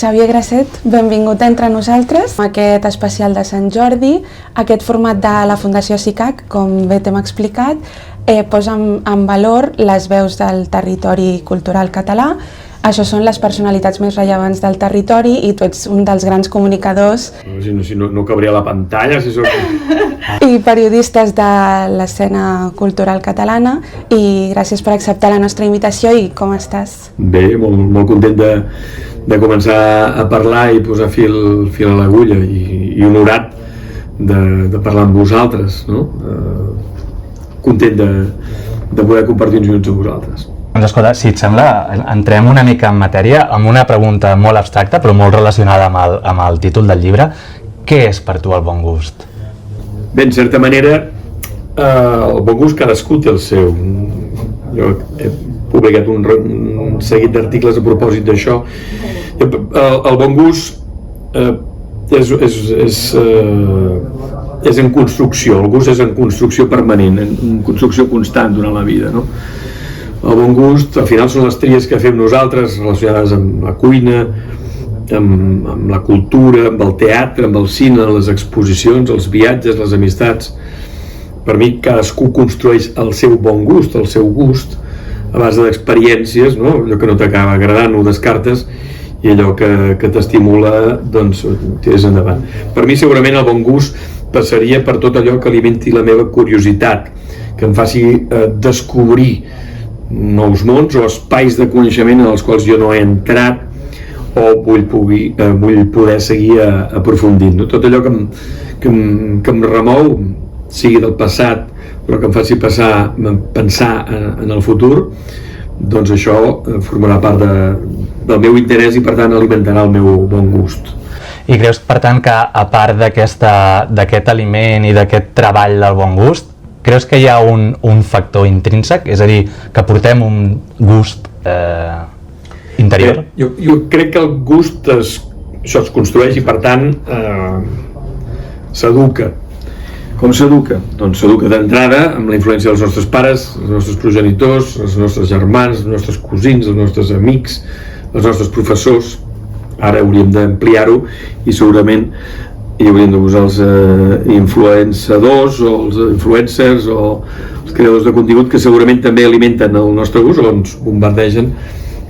Xavier Grasset, benvingut entre nosaltres. Aquest especial de Sant Jordi, aquest format de la Fundació SICAC, com bé t'hem explicat, posa en valor les veus del territori cultural català. Això són les personalitats més rellevants del territori i tu ets un dels grans comunicadors. Si no cabria a la pantalla, si soc... I periodistes de l'escena cultural catalana, i gràcies per acceptar la nostra invitació. I com estàs? Bé, molt content de començar a parlar i posar fil a l'agulla i honorat de parlar amb vosaltres, no? Content de poder compartir uns minuts amb vosaltres. Doncs escolta, si et sembla, entrem una mica en matèria amb una pregunta molt abstracta però molt relacionada amb el títol del llibre. Què és per tu el bon gust? Bé, en certa manera, el bon gust cadascú té el seu. Jo he publicat un seguit d'articles a propòsit d'això. El bon gust és en construcció, el gust és en construcció permanent, en construcció constant durant la vida, no? El bon gust, al final, són les tries que fem nosaltres relacionades amb la cuina, amb la cultura, amb el teatre, amb el cine, les exposicions, els viatges, les amistats. Per mi, cadascú construeix el seu bon gust, el seu gust, a base d'experiències, no? Allò que no t'acaba agradant ho descartes i allò que t'estimula, doncs, tires endavant. Per mi, segurament, el bon gust passaria per tot allò que alimenti la meva curiositat, que em faci descobrir nous mons o espais de coneixement en els quals jo no he entrat o vull poder seguir aprofundint, no? Tot allò que em remou, sigui del passat, però que em faci pensar en el futur, doncs això formarà part del meu interès i per tant alimentarà el meu bon gust. I creus, per tant, que a part d'aquest aliment i d'aquest treball del bon gust, creus que hi ha un factor intrínsec? És a dir, que portem un gust interior? Bé, jo crec que el gust això es construeix i per tant s'educa. Com s'educa? Doncs s'educa d'entrada amb la influència dels nostres pares, els nostres progenitors, els nostres germans, els nostres cosins, els nostres amics, els nostres professors. Ara hauríem d'ampliar-ho i segurament hi hauríem de posar els influenciadors o els influencers o els creadors de contingut que segurament també alimenten el nostre gust o ens bombardegen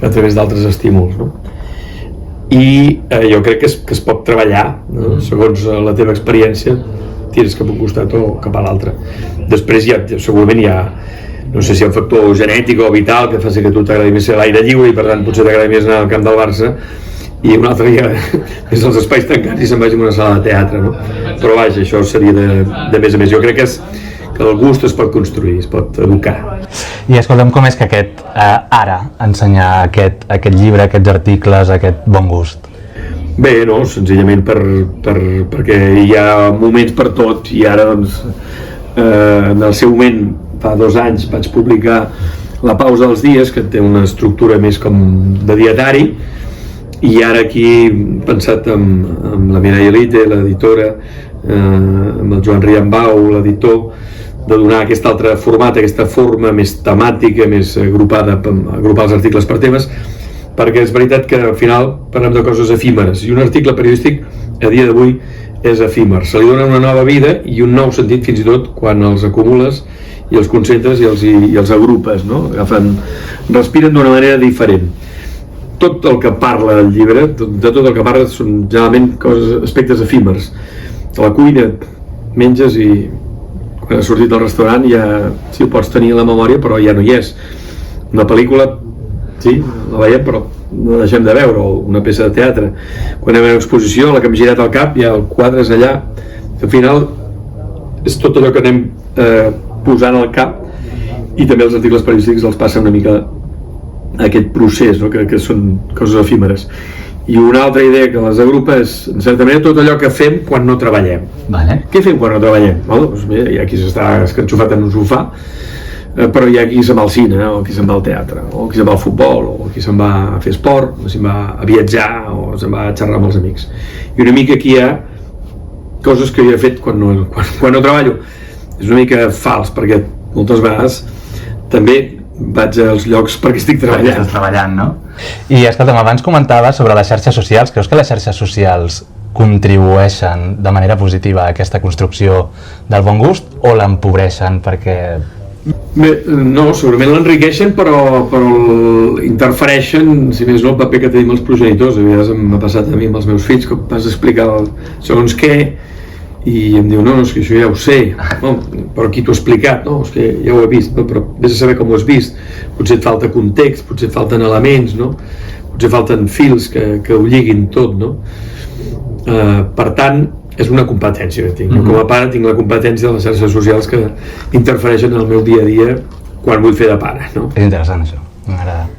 a través d'altres estímuls, no? I jo crec que es pot treballar, no? Segons la teva experiència tires cap a un costat o cap a l'altre. Després segurament hi ha, no sé si hi ha un factor genètic o vital que faci que tu t'agradi més l'aire lliure i per tant potser t'agradi més anar al camp del Barça i un altre dia és els espais tancats i se'n vagi a una sala de teatre, no? Però vaja, això seria de més a més. Jo crec que el gust es pot construir, es pot educar. I escolta'm, com és que ara ensenyar aquest llibre, aquests articles, aquest bon gust? Bé, no, senzillament perquè hi ha moments per tot i ara, doncs, en el seu moment, fa 2 anys, vaig publicar La pausa dels dies, que té una estructura més com de dietari, i ara aquí he pensat amb la Mireia Lite, l'editora, amb el Joan Riambau, l'editor, de donar aquest altre format, aquesta forma més temàtica, més agrupada, agrupar els articles per temes, perquè és veritat que al final parlem de coses efímeres i un article periodístic a dia d'avui és efímer, se li dona una nova vida i un nou sentit fins i tot quan els acumules i els concentres i els agrupes, no? Respiren d'una manera diferent. Tot el que parla del llibre, de tot el que parla són generalment aspectes efímers. A la cuina menges i quan has sortit del restaurant ja sí ho pots tenir a la memòria però ja no hi és. Una pel·lícula, sí, la veiem però no la deixem de veure, o una peça de teatre. Quan anem a una exposició, la que hem girat al cap, ja el quadre és allà. Al final és tot allò que anem posant al cap i també els articles periodístics els passa una mica aquest procés, no? que són coses efímeres. I una altra idea que les agrupa és, en certa manera, tot allò que fem quan no treballem. Vale. Què fem quan no treballem? Doncs bé, hi ha qui s'està escanxofat en un sofà, però hi ha qui se'n va al cine, o qui se'n va al teatre, o qui se'n va al futbol, o qui se'n va a fer esport, o se'n va a viatjar, o se'n va a xerrar amb els amics. I una mica aquí hi ha coses que jo he fet quan no treballo. És una mica fals, perquè moltes vegades també vaig als llocs perquè estic treballant. Estàs treballant, no? I escolta'm, abans comentaves sobre les xarxes socials. Creus que les xarxes socials contribueixen de manera positiva a aquesta construcció del bon gust o l'empobreixen perquè... Bé, no, segurament l'enriqueixen, però interfereixen, si més no, el paper que tenim els progenitors. A vegades m'ha passat a mi amb els meus fills, que vas explicar segons què, i em diu, no, és que això ja ho sé, no, però qui t'ho ha explicat? No, és que ja ho he vist, no, però vés a saber com ho has vist. Potser et falta context, potser et falten elements, no? Potser falten fils que ho lliguin tot, no? Per tant, és una competència que tinc. Com a pare tinc la competència de les xarxes socials que interfereixen en el meu dia a dia quan vull fer de pare, no? És interessant això, m'agrada.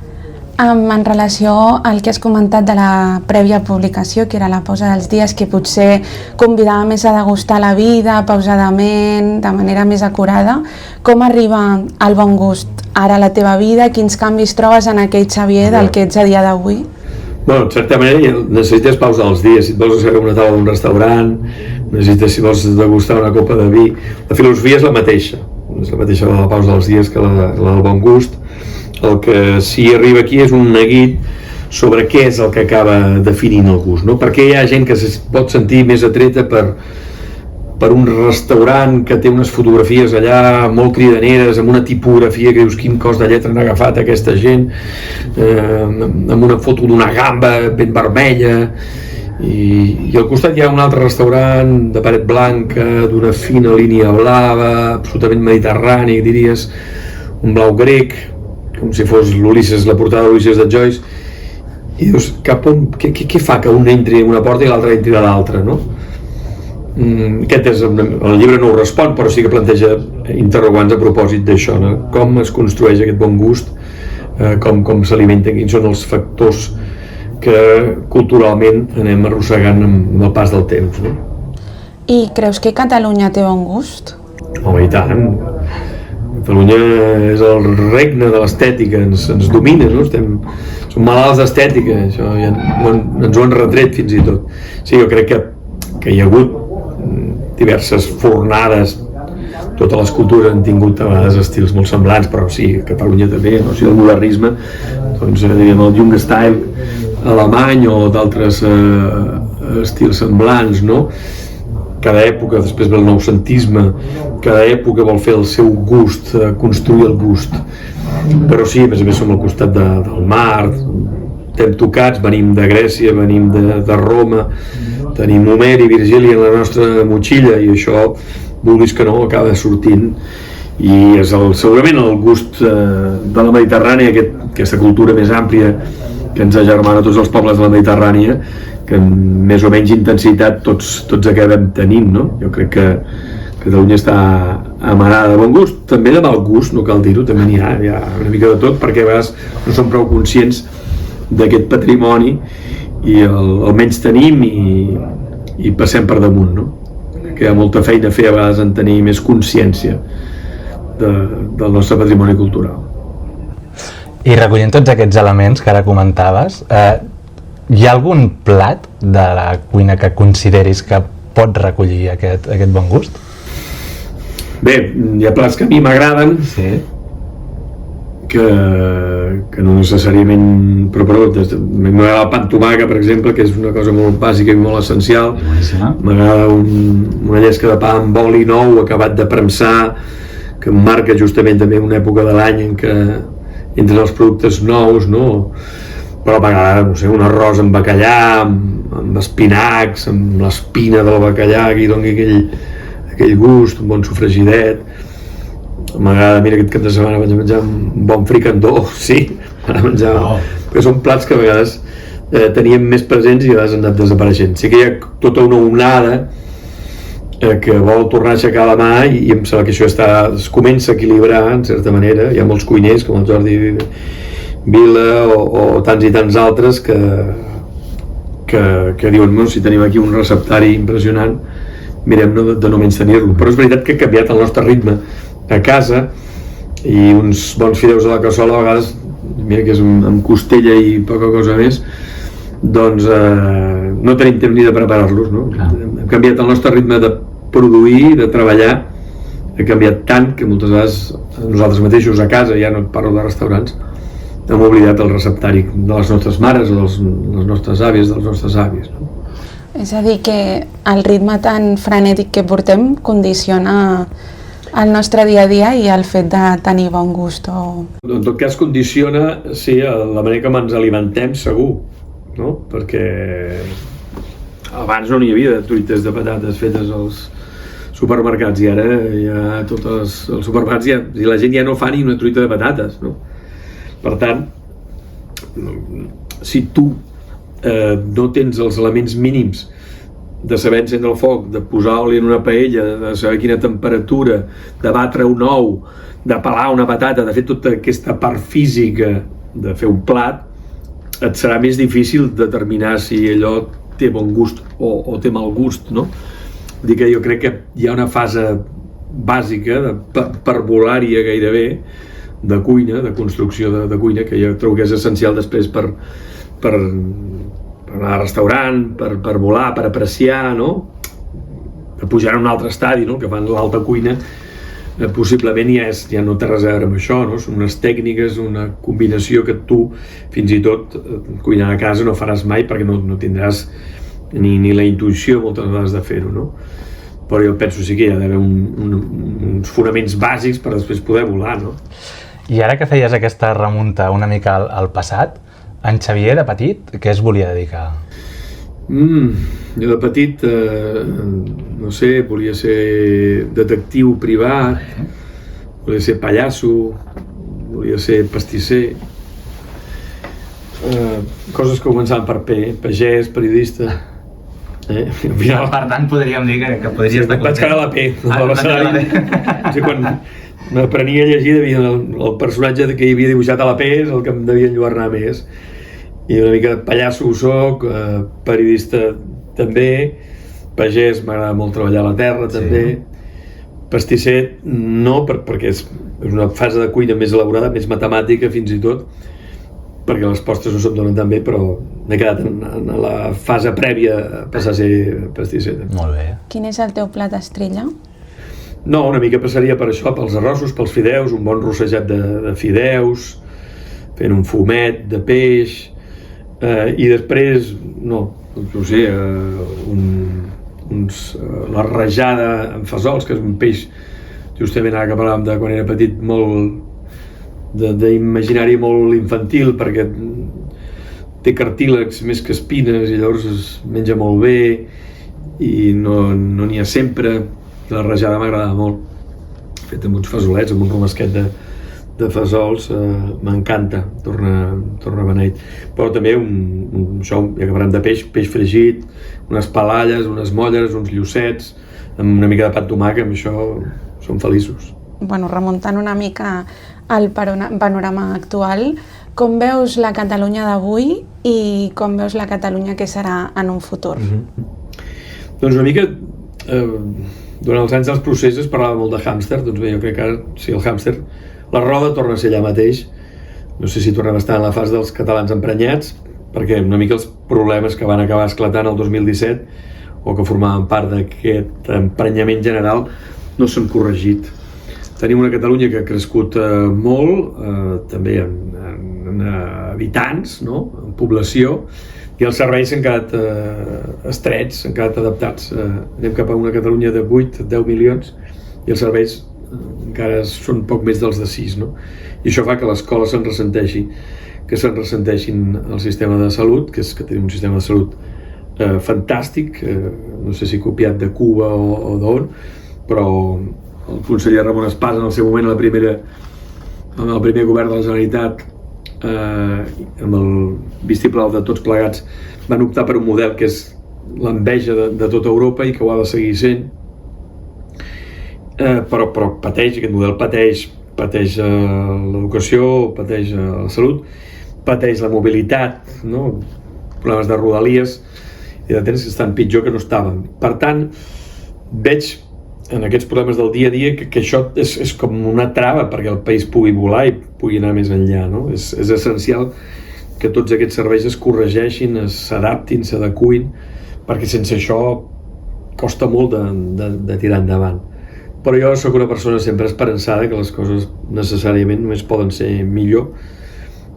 En relació al que has comentat de la prèvia publicació, que era la pausa dels dies, que potser convidava més a degustar la vida pausadament, de manera més acurada, com arriba el bon gust ara a la teva vida? Quins canvis trobes en aquell Xavier del que ets a dia d'avui? Bueno, en certa manera necessites pausa dels dies. Si et vols asseure una taula d'un restaurant, necessites, si vols degustar una copa de vi, la filosofia és la mateixa de la pausa dels dies que la del bon gust. El que sí arriba aquí és un neguit sobre què és el que acaba definint el gust, no? Perquè hi ha gent que es pot sentir més atreta per un restaurant que té unes fotografies allà molt cridaneres, amb una tipografia que dius quin cos de lletra han agafat aquesta gent, amb una foto d'una gamba ben vermella, i al costat hi ha un altre restaurant de paret blanca, d'una fina línia blava, absolutament mediterrani, diries, un blau grec, com si fos l'Ulisses, la portada d'Ulisses de Joyce, i dius, què fa que un entri en una porta i l'altre entri de l'altra, no? Aquest és, el llibre no ho respon, però sí que planteja interrogants a propòsit d'això, no? Com es construeix aquest bon gust, com s'alimenta, quins són els factors que culturalment anem arrossegant amb el pas del temps, no? I creus que Catalunya té bon gust? Home, i tant. Catalunya és el regne de l'estètica, ens domina, no? Som malalts d'estètica, això ja ens ho han retret fins i tot. Sí, jo crec que hi ha hagut diverses fornades, totes les cultures han tingut a vegades estils molt semblants, però sí, a Catalunya també, no? O sigui, el modernisme, doncs diríem el Jungstil alemany o d'altres estils semblants, no? Cada època, després ve el noucentisme, cada època vol fer el seu gust, construir el gust. Però sí, a més som al costat del mar, estem tocats, venim de Grècia, venim de Roma, tenim Homer i Virgili en la nostra motxilla, i això, vulguis que no, acaba sortint. I és segurament el gust de la Mediterrània, aquesta cultura més àmplia que ens agermana tots els pobles de la Mediterrània, que amb més o menys intensitat tots acabem tenint, no? Jo crec que Catalunya està amarada de bon gust, també de mal gust, no cal dir-ho, també n'hi ha una mica de tot, perquè a vegades no som prou conscients d'aquest patrimoni i el menys tenim i passem per damunt, no? Que hi ha molta feina a fer a vegades en tenir més consciència del nostre patrimoni cultural. I recollint tots aquests elements que ara comentaves, hi ha algun plat de la cuina que consideris que pot recollir aquest bon gust? Bé, hi ha plats que a mi m'agraden, sí, que no necessàriament, però m'agrada el pa amb tomàquet, per exemple, que és una cosa molt bàsica i molt essencial. M'agrada una llesca de pa amb oli nou acabat de premsar, que em marca justament també una època de l'any en què entren els productes nous, no? Però m'agrada, no sé, un arròs amb bacallà, amb espinacs, amb l'espina del bacallà que hi doni aquell gust, un bon sofregidet. M'agrada, mira, aquest cap de setmana vaig menjar un bon fricandó, sí, perquè són plats que a vegades teníem més presents i a vegades han anat desapareixent. Sí que hi ha tota una onada que vol tornar a aixecar la mà i em sembla que això es comença a equilibrar, en certa manera. Hi ha molts cuiners, com el Jordi Vila o tants i tants altres que diuen, bueno, si tenim aquí un receptari impressionant, mirem de no menys tenir-lo. Però és veritat que ha canviat el nostre ritme a casa i uns bons fideus a la cassola a vegades, mira que és amb costella i poca cosa més, doncs no tenim temps ni de preparar-los, no? Hem canviat el nostre ritme de produir, de treballar ha canviat tant que moltes vegades nosaltres mateixos a casa, ja no et parlo de restaurants, hem oblidat el receptari de les nostres mares o de les nostres àvies, dels nostres avis, no? És a dir, que el ritme tan frenètic que portem condiciona el nostre dia a dia i el fet de tenir bon gust. En tot cas condiciona, sí, la manera com ens alimentem segur, no? Perquè abans no n'hi havia de truites de patates fetes als supermercats i ara ja tots els supermercats i la gent ja no fa ni una truita de patates, no? Per tant, si tu no tens els elements mínims de saber encendre el foc, de posar oli en una paella, de saber quina temperatura, de batre un ou, de pelar una patata, de fer tota aquesta part física de fer un plat, et serà més difícil determinar si allò té bon gust o té mal gust, no? Vull dir que jo crec que hi ha una fase bàsica, parvulària gairebé, de cuina, de construcció de cuina, que jo trobo que és essencial després per anar al restaurant, per volar, per apreciar, no? Per pujar a un altre estadi, no? Que fan l'alta cuina, possiblement ja no té res a veure amb això, no? Són unes tècniques, una combinació que tu, fins i tot, cuinant a casa no faràs mai perquè no tindràs ni la intuïció moltes vegades de fer-ho, no? Però jo penso sí que hi ha d'haver uns fonaments bàsics per després poder volar, no? I ara que feies aquesta remunta una mica al passat, en Xavier, de petit, què es volia dedicar? Jo de petit, no sé, volia ser detectiu privat, volia ser pallasso, volia ser pastisser, coses que començaven per P, pagès, periodista. Final, per tant, podríem dir que podries estar vaig quedar a la P, quan m'aprenia a llegir, el personatge que hi havia dibuixat a la P és el que em devia enlluernar més. I una mica pallasso ho soc, periodista també, pagès, m'agrada molt treballar a la terra també, pastisser no, perquè és una fase de cuina més elaborada, més matemàtica fins i tot, perquè les postres no se'm donen tan bé, però m'he quedat en la fase prèvia a passar a ser pastisser. Molt bé. Quin és el teu plat estrella? No, una mica passaria per això, pels arrossos, pels fideus, un bon rossejat de fideus, fent un fumet de peix, i després, no sé, la rajada amb fesols, que és un peix, justament ara que parlàvem de quan era petit, molt d'imaginari molt infantil, perquè té cartílags més que espines i llavors es menja molt bé i no n'hi ha sempre. La rajada m'agrada molt, feta amb uns fesolets, amb un romesquet de fesols, m'encanta, torna beneït. Però també això, ja que parlem de peix fregit, unes palalles, unes molles, uns llucets, amb una mica de pa de tomàquet, amb això som feliços. Bueno, remuntant una mica al panorama actual, com veus la Catalunya d'avui i com veus la Catalunya que serà en un futur? Doncs una mica, durant els anys dels processos parlava molt de hàmster, doncs bé, jo crec que ara, sí, el hàmster, la roda torna a ser allà mateix. No sé si tornem a estar en la fase dels catalans emprenyats, perquè una mica els problemes que van acabar esclatant el 2017 o que formaven part d'aquest emprenyament general no s'han corregit. Tenim una Catalunya que ha crescut molt, també en habitants, no? En població, i els serveis s'han quedat estrets, s'han quedat adaptats. Anem cap a una Catalunya de 8-10 milions i els serveis encara són poc més dels de 6, no? I això fa que l'escola se'n ressenteixi, que se'n ressenteixin el sistema de salut, que és que tenim un sistema de salut fantàstic, no sé si copiat de Cuba o d'on, però el conseller Ramon Espasa en el seu moment, en el primer govern de la Generalitat, amb el vistiplau de tots plegats, van optar per un model que és l'enveja de tota Europa i que ho ha de seguir sent, però pateix, aquest model pateix l'educació, pateix la salut, pateix la mobilitat, no? Problemes de rodalies i de temps que estan pitjor que no estaven. Per tant, veig en aquests problemes del dia a dia que això és com una trava perquè el país pugui volar i pugui anar més enllà, no? És essencial que tots aquests serveis es corregeixin, s'adaptin, s'adequin, perquè sense això costa molt de tirar endavant. però jo sóc una persona sempre esperançada que les coses necessàriament només poden ser millor,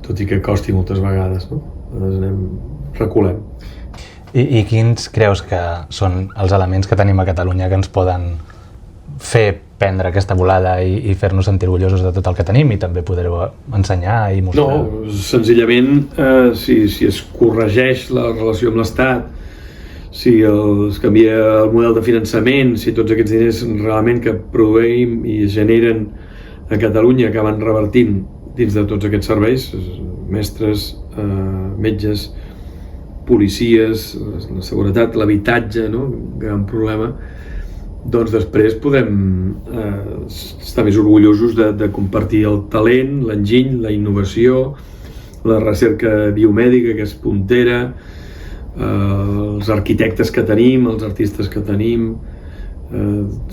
tot i que costi moltes vegades, no? Reculem. I quins creus que són els elements que tenim a Catalunya que ens poden fer prendre aquesta volada i fer-nos sentir orgullosos de tot el que tenim i també poder-ho ensenyar i mostrar? No, senzillament, si es corregeix la relació amb l'Estat, si es canvia el model de finançament, si tots aquests diners realment que produïm i generen a Catalunya acaben revertint dins de tots aquests serveis, mestres, metges, policies, la seguretat, l'habitatge, no? Un gran problema, doncs després podem estar més orgullosos de compartir el talent, l'enginy, la innovació, la recerca biomèdica que és puntera, els arquitectes que tenim, els artistes que tenim.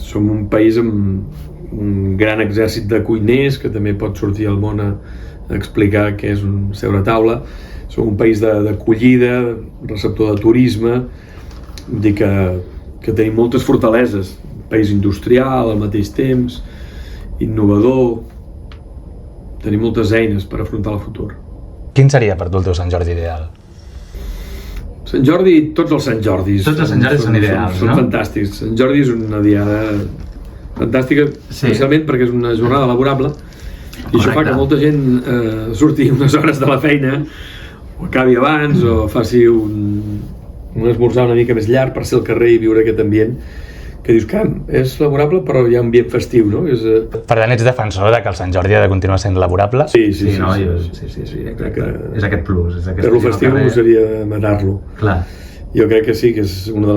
Som un país amb un gran exèrcit de cuiners que també pot sortir al món a explicar què és un seure a taula. Som un país d'acollida, receptor de turisme, vull dir que tenim moltes fortaleses, un país industrial al mateix temps, innovador, tenim moltes eines per afrontar el futur. Quin seria per tu el teu Sant Jordi ideal? Sant Jordi, tots els Sant Jordis. Tots els Sant Jordis són ideals, no? Són fantàstics. Sant Jordi és una diada fantàstica, especialment perquè és una jornada laborable i això fa que molta gent surti unes hores de la feina o acabi abans o faci un esmorzar una mica més llarg per ser al carrer i viure aquest ambient que dius, és laborable però hi ha un ambient festiu, no? Per tant, ets defensor de que el Sant Jordi ha de continuar sent laborable? Sí, crec que és aquest plus. Fer-lo festiu seria matar-lo. Clar. Jo crec que sí, que és una de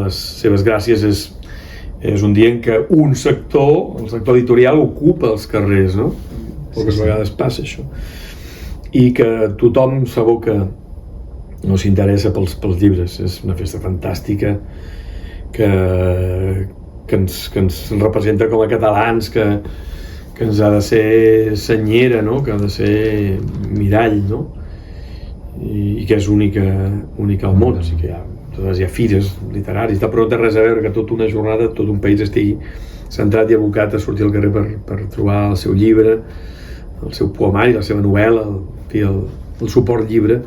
les seves gràcies és un dia en què un sector, el sector editorial, ocupa els carrers, no? Poques vegades passa això. I que tothom s'aboca, no s'interessa pels llibres. És una festa fantàstica que ens representa com a catalans, que ens ha de ser senyera, no? Que ha de ser mirall, no? I que és única al món. O sigui que hi ha fires literaris, però no té res a veure que tota una jornada, tot un país estigui centrat i abocat a sortir al carrer per trobar el seu llibre, el seu poemari, la seva novel·la, el suport llibre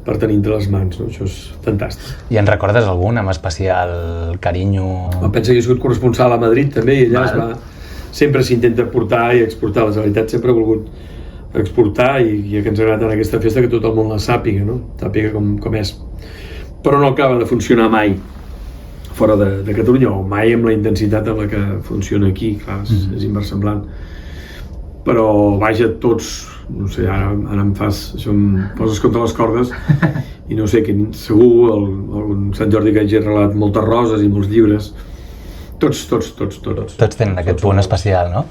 per tenir entre les mans, no? Això és fantàstic. I en recordes algun amb especial carinyo? Pensa que he sigut corresponsal a Madrid també i allà sempre s'intenta portar i exportar. La Generalitat sempre ha volgut exportar i que ens agrada tant aquesta festa que tot el món la sàpiga, no? Sàpiga com és. Però no acaba de funcionar mai fora de Catalunya o mai amb la intensitat amb la que funciona aquí, clar, és inversemblant. Però vaja, tots, no sé, ara em poses contra les cordes i no sé, segur algun Sant Jordi que hagi regalat moltes roses i molts llibres, tots. Tots tenen aquest punt especial, no?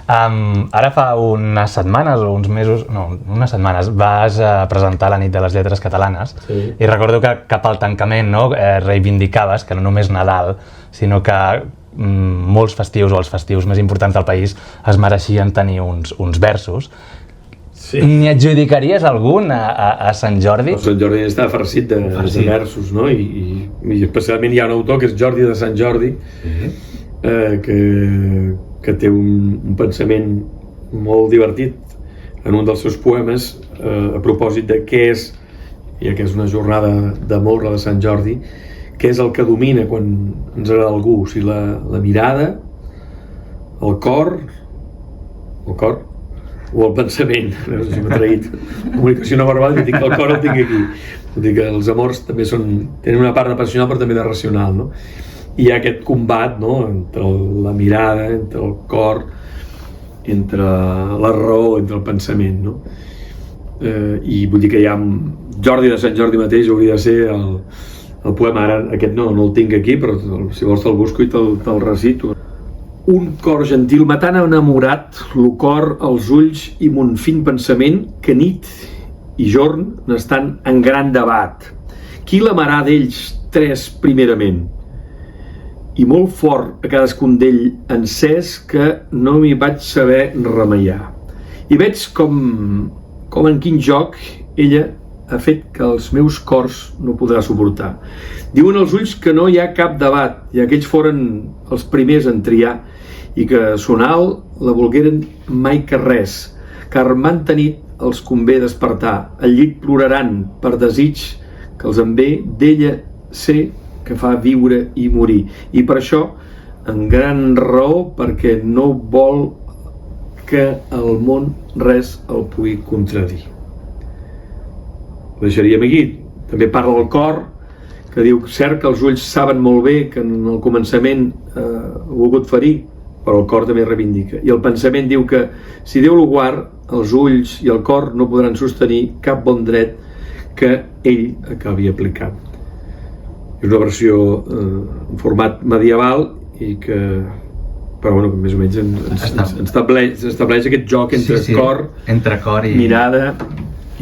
Ara fa unes setmanes o uns mesos, no, unes setmanes, vas presentar la Nit de les Lletres Catalanes i recordo que cap al tancament reivindicaves que no només Nadal, sinó que molts festius o els festius més importants del país es mereixien tenir uns versos. N'hi adjudicaries algun a Sant Jordi? El Sant Jordi està farcit de versos, no? I especialment hi ha un autor que és Jordi de Sant Jordi, que té un pensament molt divertit en un dels seus poemes a propòsit de què és, ja que és una jornada d'amor, la de Sant Jordi, què és el que domina quan ens agrada algú, o sigui, la mirada, el cor o el pensament. Si m'ha traït comunicació no verbal, dic que el cor el tinc aquí. Vull dir que els amors també tenen una part de passional però també de racional, no? I hi ha aquest combat, no? Entre la mirada, entre el cor, entre la raó, entre el pensament, no? I vull dir que hi ha Jordi de Sant Jordi mateix hauria de ser el poema. Ara aquest no el tinc aquí, però si vols te'l busco i te'l recito. Un cor gentil m'han enamorat, lo cor, els ulls i mon fin pensament, que nit i jorn n'estan en gran debat. Qui l'amarà d'ells tres primerament? I molt fort a cadascun d'ell encès que no m'hi vaig saber remeiar. I veig com en quin joc ella ha fet que els meus cors no podrà suportar. Diuen els ulls que no hi ha cap debat i aquells foren els primers en triar i que son alt la volgueren mai que res, car m'han tenit els convé despertar, al llit ploraran per desig que els en ve d'ella ser que fa viure i morir, i per això en gran raó perquè no vol que al món res el pugui contradir. Ho deixaríem aquí. També parla el cor, que diu, cert que els ulls saben molt bé que en el començament ha volgut ferir, però el cor també reivindica. I el pensament diu que si Déu lo guard, els ulls i el cor no podran sostenir cap bon dret que ell acabi aplicant. És una versió en format medieval i que, però bueno, més o menys ens estableix aquest joc entre cor i mirada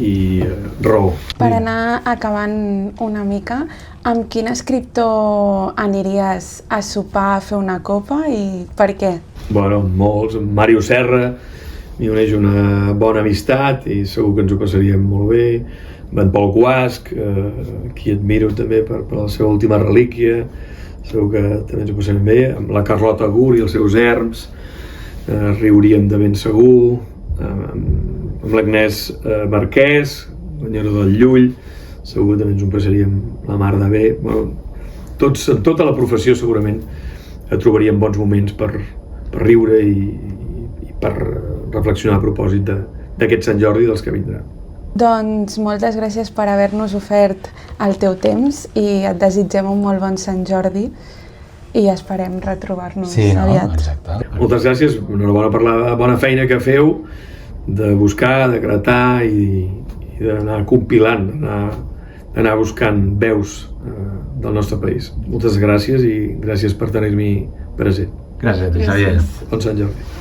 i raó. Per anar acabant una mica, amb quin escriptor aniries a sopar, a fer una copa i per què? Bueno, molts. Màrius Serra m'hi uneix una bona amistat i segur que ens ho passaríem molt bé. En Pol Guasch, qui admiro també per la seva última relíquia, segur que també ens ho passarem bé. Amb la Carlota Guri i els seus erms, riuríem de ben segur. Amb l'Agnès Marquès, guanyador del Llull, segur que també ens ho passaríem la mar de bé. Bueno, tota la professió segurament trobaríem bons moments per riure i per reflexionar a propòsit d'aquest Sant Jordi dels que vindran. Doncs moltes gràcies per haver-nos ofert el teu temps i et desitgem un molt bon Sant Jordi i esperem retrobar-nos aviat. Exacte. Moltes gràcies, enhorabona per la bona feina que feu de buscar, de gratar i d'anar compilant, d'anar buscant veus del nostre país. Moltes gràcies i gràcies per tenir-m'hi present. Gràcies a tu, Xavier. Bon Sant Jordi.